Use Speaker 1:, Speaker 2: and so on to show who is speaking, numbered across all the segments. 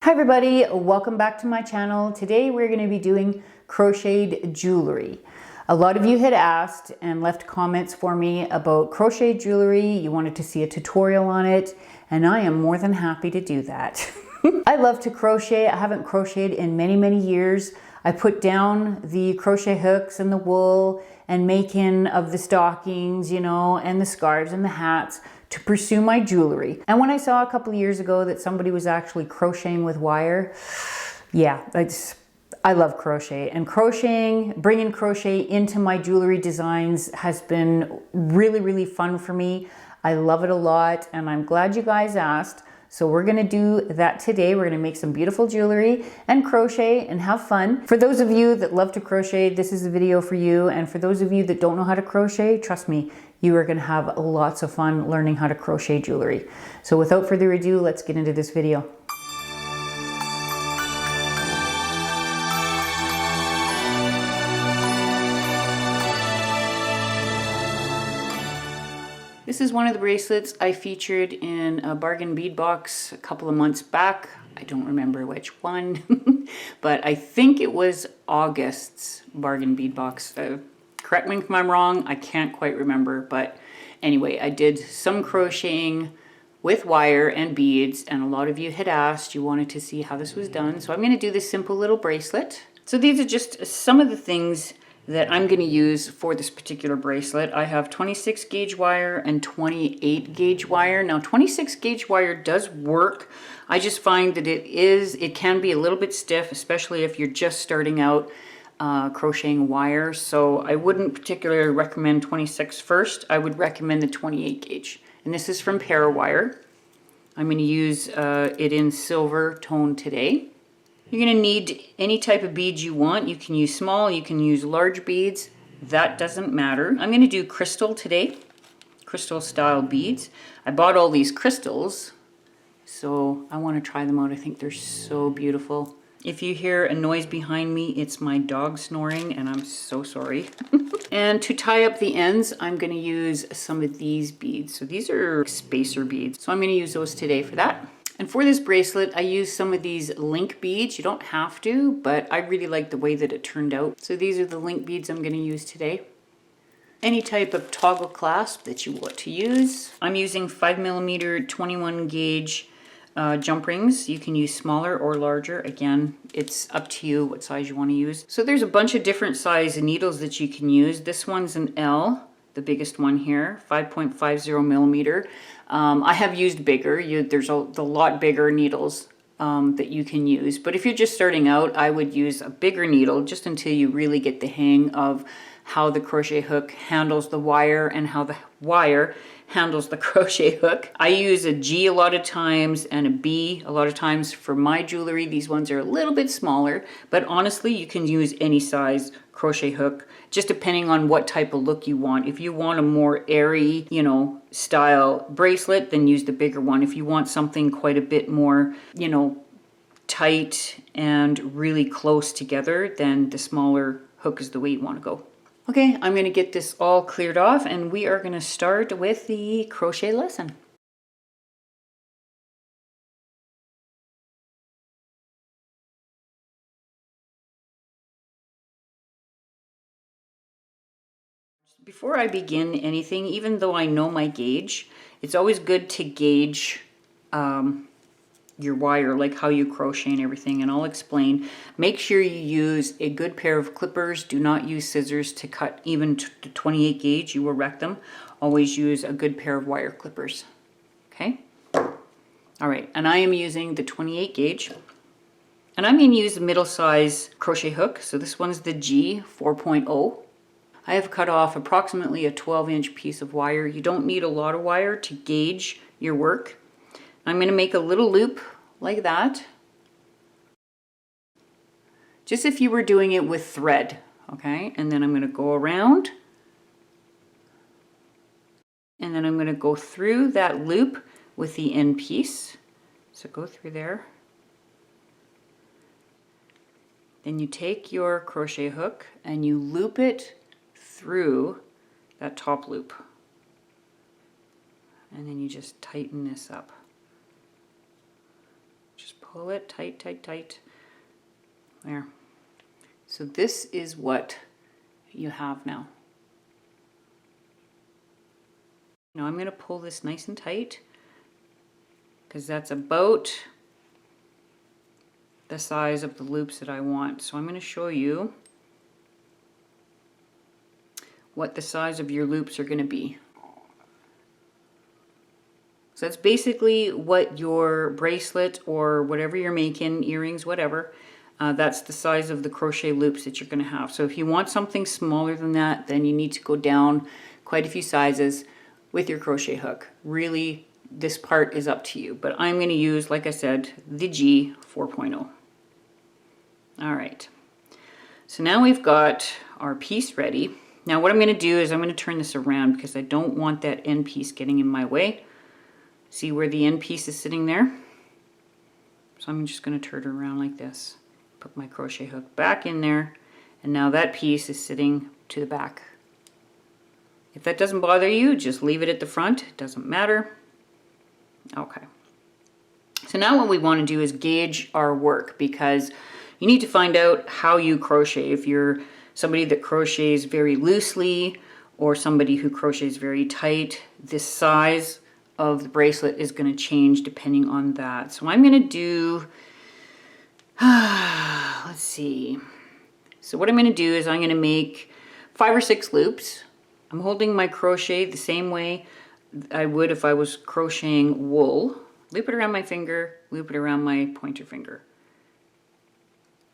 Speaker 1: Hi everybody, welcome back to my channel. Today we're going to be doing crocheted jewelry. A lot of you had asked and left comments for me about crochet jewelry. You wanted to see a tutorial on it, and I am more than happy to do that. I love to crochet. I haven't crocheted in many years. I put down the crochet hooks and the wool and making of the stockings, you know, and the scarves and the hats to pursue my jewelry. And when I saw a couple of years ago that somebody was actually crocheting with wire, yeah, I love crochet. And crocheting, bringing crochet into my jewelry designs has been really fun for me. I love it a lot, and I'm glad you guys asked. So we're gonna do that today. We're gonna make some beautiful jewelry and crochet and have fun. For those of you that love to crochet, this is a video for you. And for those of you that don't know how to crochet, trust me, you are gonna have lots of fun learning how to crochet jewelry. So without further ado, let's get into this video. This is one of the bracelets I featured in a bargain bead box a couple of months back. I don't remember which one, but I think it was August's bargain bead box. Correct me if I'm wrong, I can't quite remember, but anyway, I did some crocheting with wire and beads, and a lot of you had asked, you wanted to see how this was done. So I'm gonna do this simple little bracelet. So these are just some of the things that I'm going to use for this particular bracelet. I have 26 gauge wire and 28 gauge wire. Now 26 gauge wire does work. I just find that it can be a little bit stiff, especially if you're just starting out crocheting wire. So I wouldn't particularly recommend 26 first. I would recommend the 28 gauge. And this is from Parawire. I'm going to use it in silver tone today. You're going to need any type of beads you want. You can use small, you can use large beads. That doesn't matter. I'm going to do crystal today, crystal style beads. I bought all these crystals, so I want to try them out. I think they're so beautiful. If you hear a noise behind me, it's my dog snoring, and I'm so sorry. And to tie up the ends, I'm going to use some of these beads. So these are spacer beads. So I'm going to use those today for that. And for this bracelet, I use some of these link beads. You don't have to, but I really like the way that it turned out. So these are the link beads I'm going to use today. Any type of toggle clasp that you want to use. I'm using 5mm 21 gauge jump rings. You can use smaller or larger. Again, it's up to you what size you want to use. So there's a bunch of different size needles that you can use. This one's an L. The biggest one here, 5.50mm. I have used bigger. There's a lot bigger needles that you can use. But if you're just starting out, I would use a bigger needle just until you really get the hang of how the crochet hook handles the wire and how the wire handles the crochet hook. I use a G a lot of times and a B a lot of times for my jewelry. These ones are a little bit smaller, but honestly, you can use any size crochet hook, just depending on what type of look you want. If you want a more airy, you know, style bracelet, then use the bigger one. If you want something quite a bit more, you know, tight and really close together, then the smaller hook is the way you want to go. Okay, I'm going to get this all cleared off, and we are going to start with the crochet lesson. Before I begin anything, even though I know my gauge, it's always good to gauge your wire, like how you crochet and everything, and I'll explain. Make sure you use a good pair of clippers. Do not use scissors to cut even to 28 gauge. You will wreck them. Always use a good pair of wire clippers. Okay? All right, and I am using the 28 gauge. And I'm going to use the middle size crochet hook. So this one's the G 4.0. I have cut off approximately a 12-inch piece of wire. You don't need a lot of wire to gauge your work. I'm going to make a little loop like that. Just if you were doing it with thread, okay? And then I'm going to go around. And then I'm going to go through that loop with the end piece. So go through there. Then you take your crochet hook and you loop it through that top loop. And then you just tighten this up. pull it tight, tight, tight. There. So this is what you have now. Now I'm going to pull this nice and tight because that's about the size of the loops that I want. So I'm going to show you what the size of your loops are going to be. So that's basically what your bracelet or whatever you're making, earrings, whatever, that's the size of the crochet loops that you're going to have. So if you want something smaller than that, then you need to go down quite a few sizes with your crochet hook. Really, this part is up to you, but I'm going to use, like I said, the G 4.0. All right, so now we've got our piece ready. Now what I'm going to do is I'm going to turn this around because I don't want that end piece getting in my way. See where the end piece is sitting there? So I'm just going to turn it around like this. Put my crochet hook back in there, and now that piece is sitting to the back. If that doesn't bother you, just leave it at the front. It doesn't matter. Okay. So now what we want to do is gauge our work, because you need to find out how you crochet. If you're somebody that crochets very loosely or somebody who crochets very tight, this size of the bracelet is going to change depending on that. So I'm going to do, let's see. So what I'm going to do is I'm going to make 5 or 6 loops. I'm holding my crochet the same way I would if I was crocheting wool. Loop it around my finger, loop it around my pointer finger.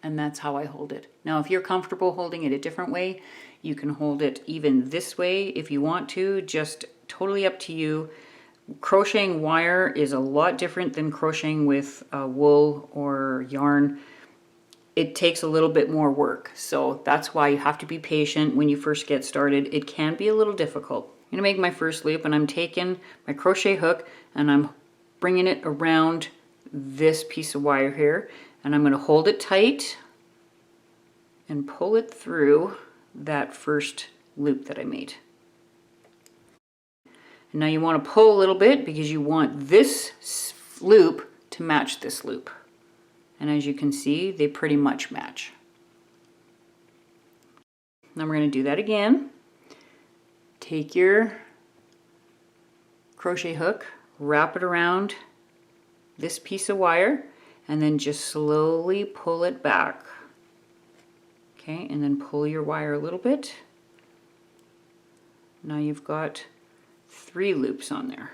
Speaker 1: And that's how I hold it. Now, if you're comfortable holding it a different way, you can hold it even this way if you want to, just totally up to you. Crocheting wire is a lot different than crocheting with wool or yarn. It takes a little bit more work, so that's why you have to be patient when you first get started. It can be a little difficult. I'm going to make my first loop, and I'm taking my crochet hook and I'm bringing it around this piece of wire here, and I'm going to hold it tight and pull it through that first loop that I made. And now you want to pull a little bit because you want this loop to match this loop. And as you can see, they pretty much match. Now we're going to do that again. Take your crochet hook, wrap it around this piece of wire, and then just slowly pull it back. Okay, and then pull your wire a little bit. Now you've got 3 loops on there.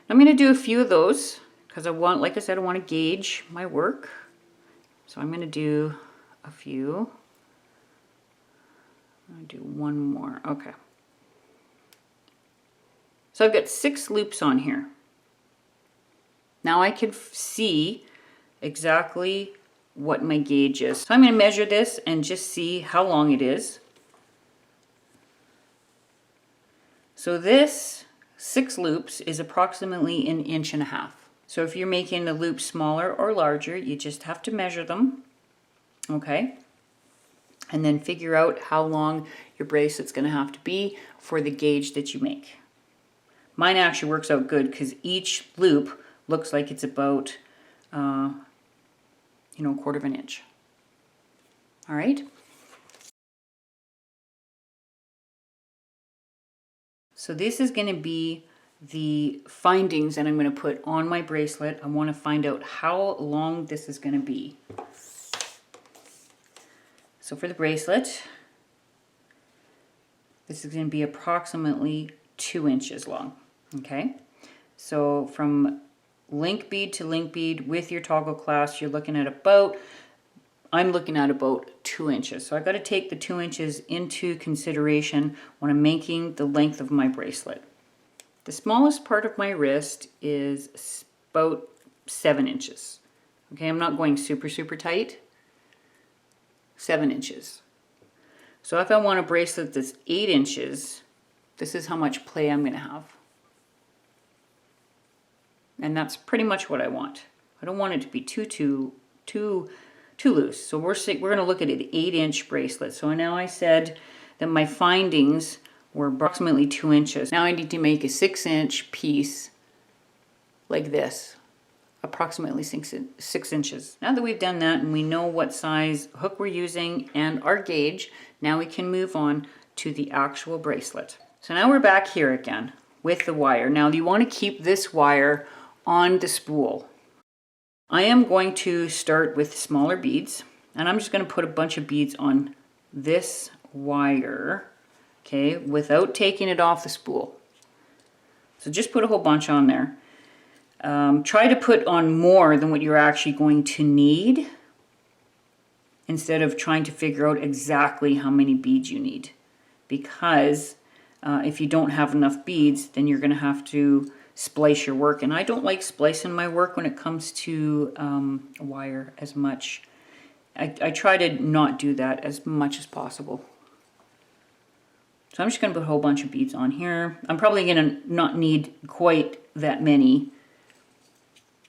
Speaker 1: I'm going to do a few of those because I want, like I said, I want to gauge my work. So I'm going to do a few. I'll do one more. Okay. So I've got 6 loops on here. Now I can see exactly what my gauge is. So I'm going to measure this and just see how long it is. So this 6 loops is approximately 1.5 inches. So if you're making the loop smaller or larger, you just have to measure them, okay? And then figure out how long your bracelet's going to have to be for the gauge that you make. Mine actually works out good because each loop looks like it's about, 1/4 inch. All right. So this is going to be the findings that I'm going to put on my bracelet. I want to find out how long this is going to be. So for the bracelet, this is going to be approximately 2 inches long. Okay, so from link bead to link bead with your toggle clasp, you're looking at about, I'm looking at about 2 inches. So I got to take the 2 inches into consideration when I'm making the length of my bracelet. The smallest part of my wrist is about 7 inches. Okay, I'm not going super, super tight. 7 inches. So if I want a bracelet that's 8 inches, this is how much play I'm going to have. And that's pretty much what I want. I don't want it to be too loose. So we're going to look at an 8-inch bracelet. So now I said that my findings were approximately 2 inches. Now I need to make a 6-inch piece like this, approximately 6 inches. Now that we've done that and we know what size hook we're using and our gauge, now we can move on to the actual bracelet. So now we're back here again with the wire. Now you want to keep this wire on the spool. I am going to start with smaller beads, and I'm just going to put a bunch of beads on this wire, okay, without taking it off the spool. So just put a whole bunch on there. Try to put on more than what you're actually going to need instead of trying to figure out exactly how many beads you need, because if you don't have enough beads, then you're going to have to splice your work, and I don't like splicing my work when it comes to wire as much. I try to not do that as much as possible. So I'm just going to put a whole bunch of beads on here. I'm probably going to not need quite that many.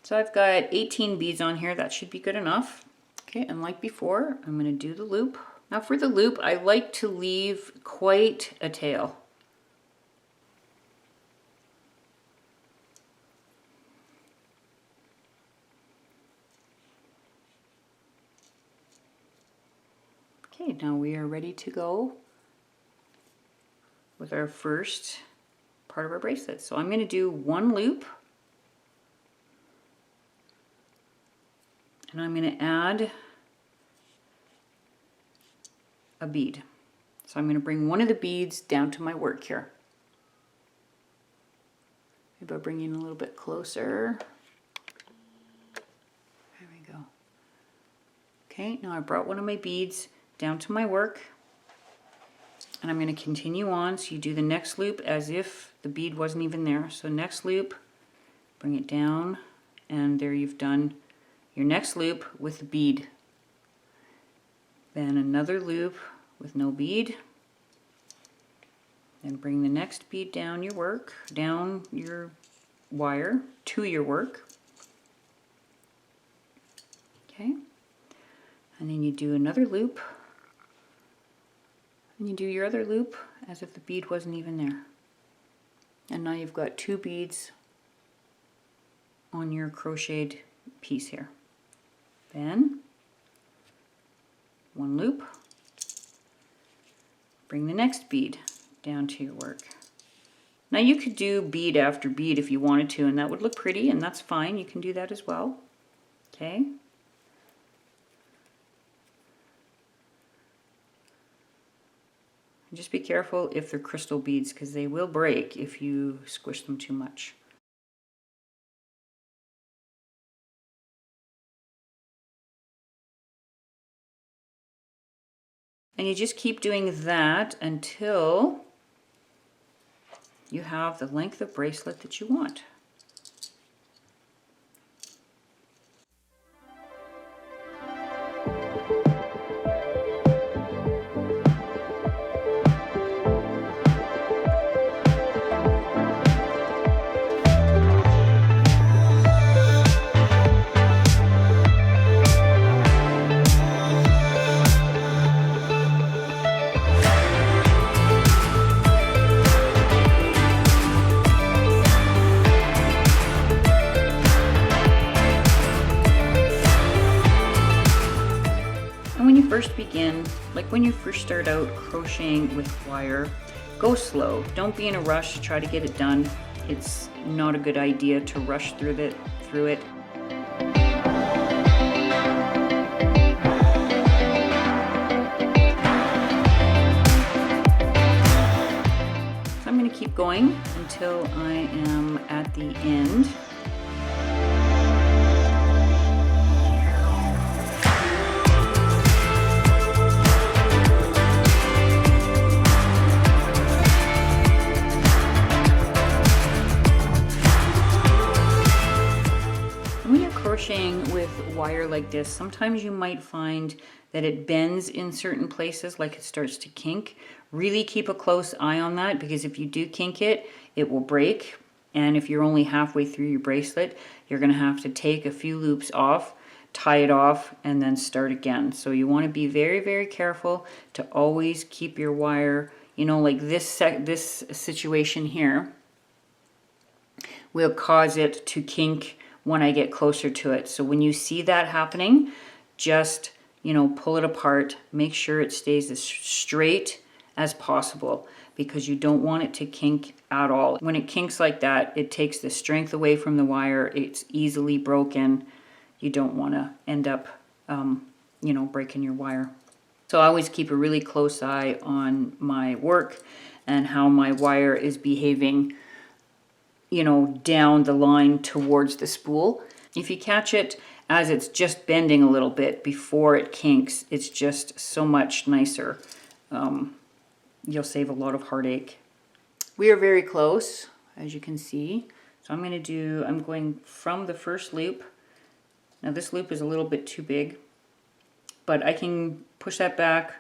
Speaker 1: So I've got 18 beads on here. That should be good enough. Okay, and like before, I'm going to do the loop. Now for the loop, I like to leave quite a tail. Okay, now we are ready to go with our first part of our bracelet. So I'm going to do one loop, and I'm going to add a bead. So I'm going to bring one of the beads down to my work here. Maybe I'll bring in a little bit closer. There we go. Okay, now I brought one of my beads down to my work, and I'm going to continue on. So you do the next loop as if the bead wasn't even there. So next loop, bring it down, and there you've done your next loop with the bead. Then another loop with no bead. Then bring the next bead down your work, down your wire to your work. Okay. And then you do another loop. And you do your other loop as if the bead wasn't even there. And now you've got 2 beads on your crocheted piece here. Then one loop, bring the next bead down to your work. Now you could do bead after bead if you wanted to, and that would look pretty, and that's fine. You can do that as well. Okay. Just be careful if they're crystal beads, because they will break if you squish them too much. And you just keep doing that until you have the length of bracelet that you want. First begin, like when you first start out crocheting with wire, go slow. Don't be in a rush to try to get it done. It's not a good idea to rush through it. So I'm going to keep going until I am at the end. Crocheting with wire like this, sometimes you might find that it bends in certain places, like it starts to kink. Really keep a close eye on that, because if you do kink it, it will break. And if you're only halfway through your bracelet, you're going to have to take a few loops off, tie it off, and then start again. So you want to be very, very careful to always keep your wire, you know, like this situation here. will cause it to kink when I get closer to it. So when you see that happening, just, you know, pull it apart, make sure it stays as straight as possible, because you don't want it to kink at all. When it kinks like that, it takes the strength away from the wire. It's easily broken. You don't want to end up, you know, breaking your wire. So I always keep a really close eye on my work and how my wire is behaving, you know, down the line towards the spool. If you catch it as it's just bending a little bit before it kinks, it's just so much nicer. You'll save a lot of heartache. We are very close, as you can see. So I'm going from the first loop. Now this loop is a little bit too big, but I can push that back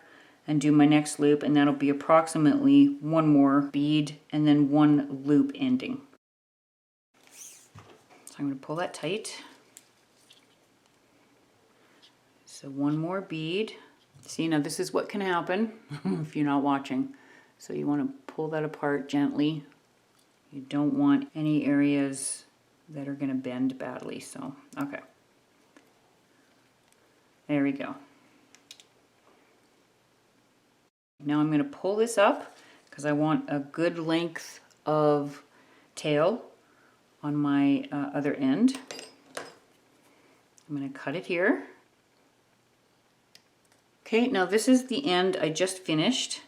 Speaker 1: and do my next loop, and that'll be approximately one more bead and then one loop ending. So I'm going to pull that tight. So one more bead. See, now this is what can happen if you're not watching. So you want to pull that apart gently. You don't want any areas that are going to bend badly. So, okay. There we go. Now I'm going to pull this up because I want a good length of tail on my other end. I'm going to cut it here. Okay, now this is the end I just finished.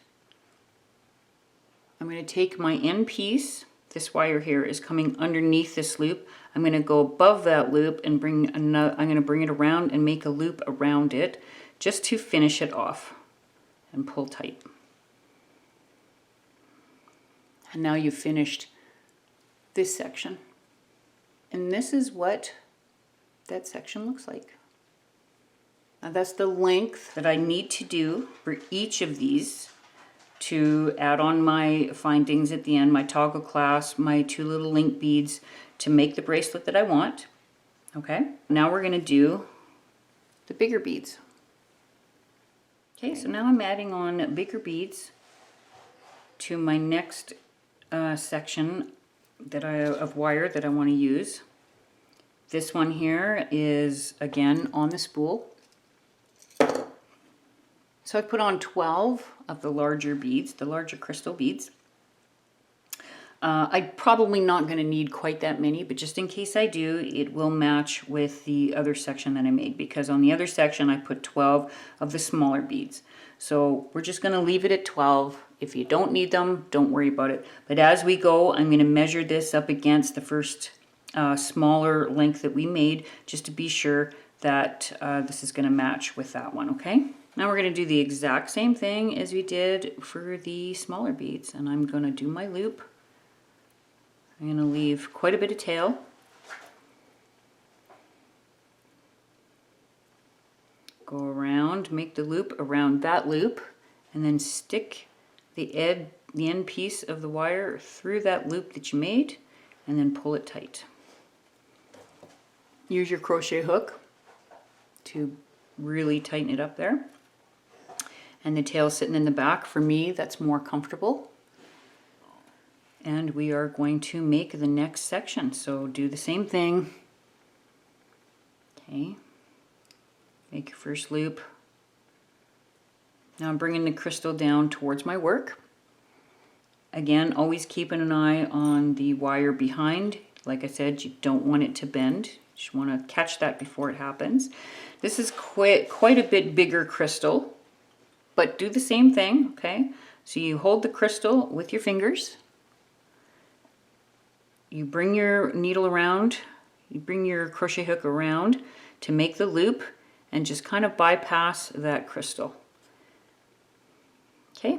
Speaker 1: I'm going to take my end piece. This wire here is coming underneath this loop. I'm going to go above that loop and I'm going to bring it around and make a loop around it just to finish it off and pull tight. And now you've finished this section. And this is what that section looks like. Now that's the length that I need to do for each of these to add on my findings at the end, my toggle clasp, my 2 little link beads to make the bracelet that I want. Okay, now we're going to do the bigger beads. Okay, so now I'm adding on bigger beads to my next section of wire that I want to use. This one here is again on the spool. So I put on 12 of the larger beads, the larger crystal beads. I'm probably not going to need quite that many, but just in case I do, it will match with the other section that I made, because on the other section I put 12 of the smaller beads. So we're just going to leave it at 12. If you don't need them, don't worry about it. But as we go, I'm going to measure this up against the first smaller length that we made, just to be sure that this is going to match with that one, okay? Now we're going to do the exact same thing as we did for the smaller beads, and I'm going to do my loop. I'm going to leave quite a bit of tail. Go around, make the loop around that loop, and then stick the end piece of the wire through that loop that you made, and then pull it tight. Use your crochet hook to really tighten it up there. And the tail sitting in the back, for me, that's more comfortable. And we are going to make the next section. So do the same thing. Okay. Make your first loop. Now I'm bringing the crystal down towards my work. Again, always keeping an eye on the wire behind. Like I said, you don't want it to bend. You just want to catch that before it happens. This is quite a bit bigger crystal. But do the same thing, okay? So you hold the crystal with your fingers. You bring your needle around, you bring your crochet hook around to make the loop, and just kind of bypass that crystal. Okay?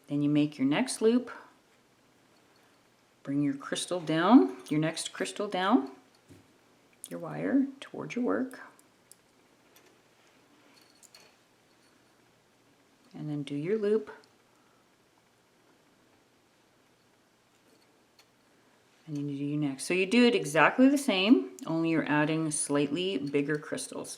Speaker 1: Then you make your next loop. Bring your crystal down, your next crystal down, your wire towards your work. And then do your loop. And you do your next. So you do it exactly the same, only you're adding slightly bigger crystals.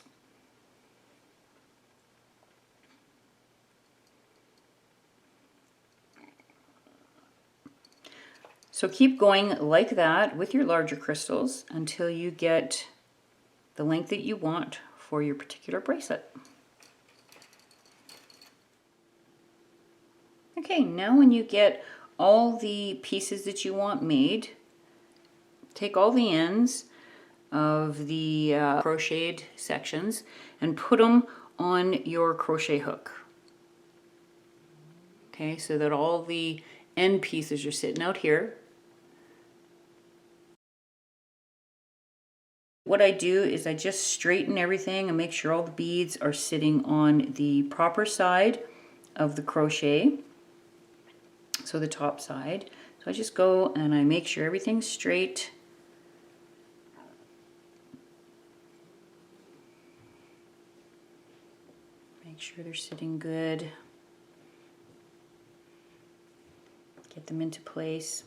Speaker 1: So keep going like that with your larger crystals until you get the length that you want for your particular bracelet. Okay, now when you get all the pieces that you want made, take all the ends of the crocheted sections and put them on your crochet hook. Okay, so that all the end pieces are sitting out here. What I do is I just straighten everything and make sure all the beads are sitting on the proper side of the crochet, so the top side. So I just go and I make sure everything's straight. Make sure they're sitting good. Get them into place.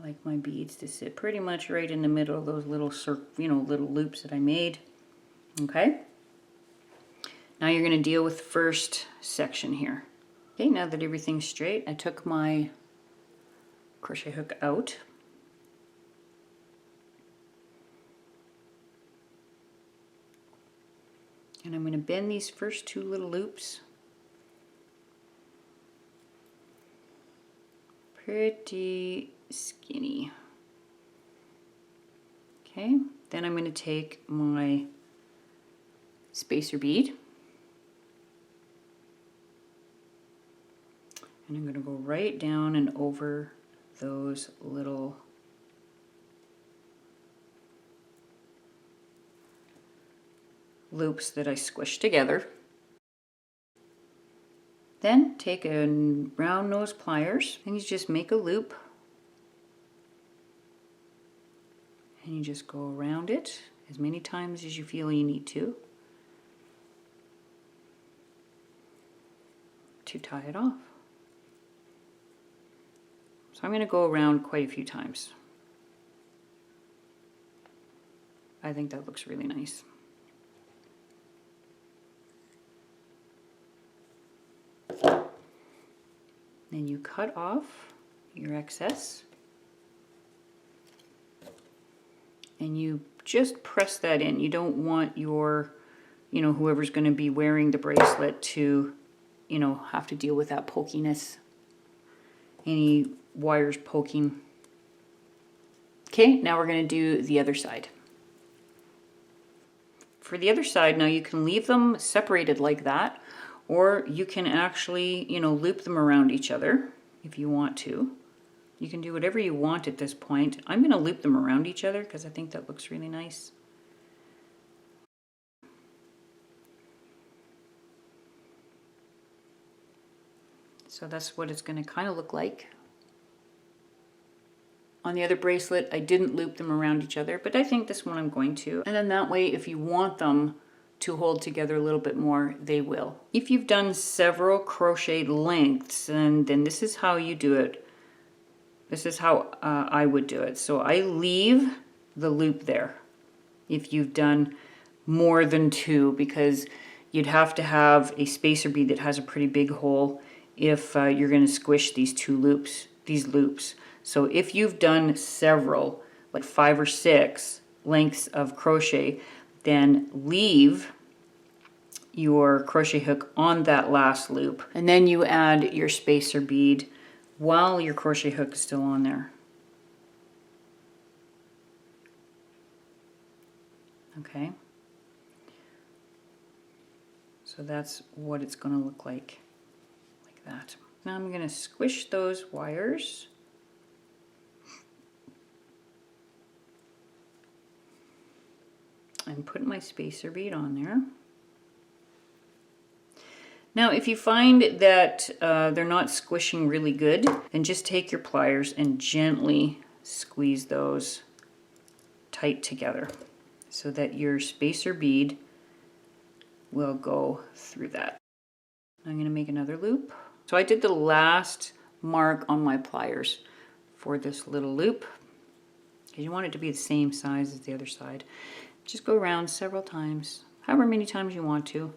Speaker 1: I like my beads to sit pretty much right in the middle of those little little loops that I made. Okay. Now you're going to deal with the first section here. Okay, now that everything's straight, I took my crochet hook out. And I'm going to bend these first two little loops pretty skinny. Okay, then I'm going to take my spacer bead and I'm going to go right down and over those little loops that I squished together. Then take a round nose pliers and you just make a loop and you just go around it as many times as you feel you need to tie it off. So I'm going to go around quite a few times. I think that looks really nice. Then you cut off your excess and you just press that in. You don't want your, whoever's going to be wearing the bracelet to, have to deal with that pokiness, any wires poking. Okay, now we're going to do the other side. For the other side, now you can leave them separated like that, or you can actually, loop them around each other if you want to. You can do whatever you want at this point. I'm going to loop them around each other because I think that looks really nice. So that's what it's going to kind of look like. On the other bracelet, I didn't loop them around each other, but I think this one I'm going to. And then that way, if you want them to hold together a little bit more, they will. If you've done several crochet lengths, then this is how you do it. This is how I would do it. So I leave the loop there if you've done more than two, because you'd have to have a spacer bead that has a pretty big hole if you're going to squish these loops. So if you've done several, like 5 or 6 lengths of crochet, then leave your crochet hook on that last loop. And then you add your spacer bead while your crochet hook is still on there. Okay. So that's what it's going to look like that. Now I'm going to squish those wires. And put my spacer bead on there. Now if you find that they're not squishing really good, then just take your pliers and gently squeeze those tight together so that your spacer bead will go through that. I'm going to make another loop. So I did the last mark on my pliers for this little loop because you want it to be the same size as the other side. Just go around several times. however many times you want to.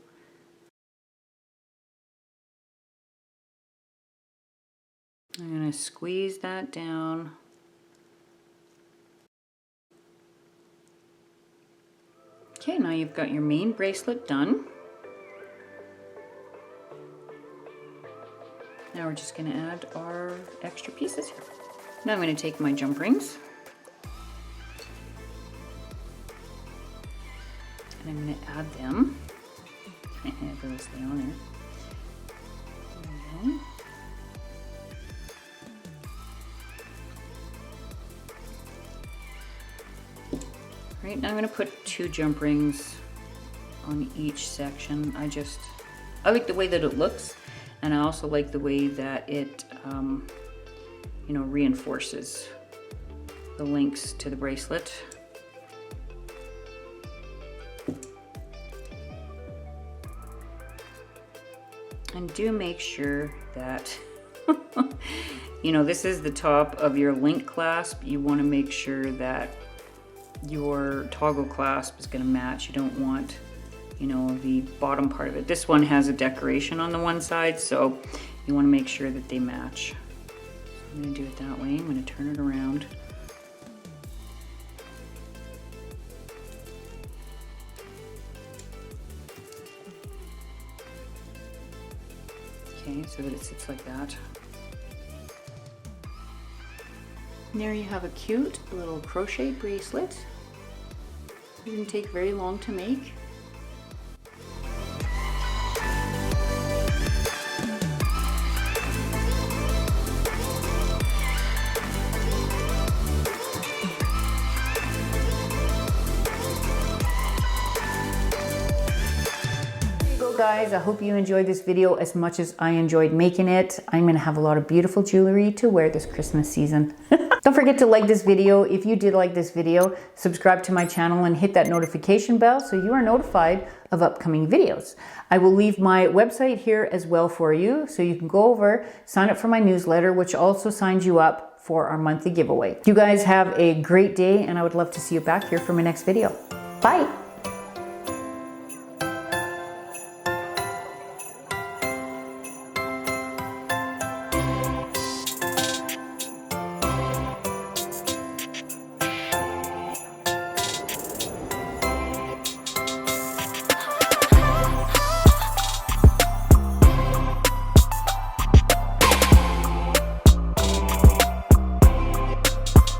Speaker 1: I'm going to squeeze that down. Okay, now you've got your main bracelet done. Now we're just going to add our extra pieces here. Now I'm going to take my jump rings and I'm going to add them. Really stay on there. There we go. Right, now I'm going to put 2 jump rings on each section. I like the way that it looks, and I also like the way that it you know, reinforces the links to the bracelet. And do make sure that you know, this is the top of your link clasp. You want to make sure that your toggle clasp is going to match. You don't want, you know, the bottom part of it. This one has a decoration on the one side, so you want to make sure that they match. So I'm going to do it that way. I'm going to turn it around. Okay, so that it sits like that. And there you have a cute little crochet bracelet. It didn't take very long to make. Guys, I hope you enjoyed this video as much as I enjoyed making it. I'm gonna have a lot of beautiful jewelry to wear this Christmas season. Don't forget to like this video. If you did like this video, subscribe to my channel and hit that notification bell so you are notified of upcoming videos. I will leave my website here as well for you, so you can go over, sign up for my newsletter, which also signs you up for our monthly giveaway. You guys have a great day, and I would love to see you back here for my next video. Bye.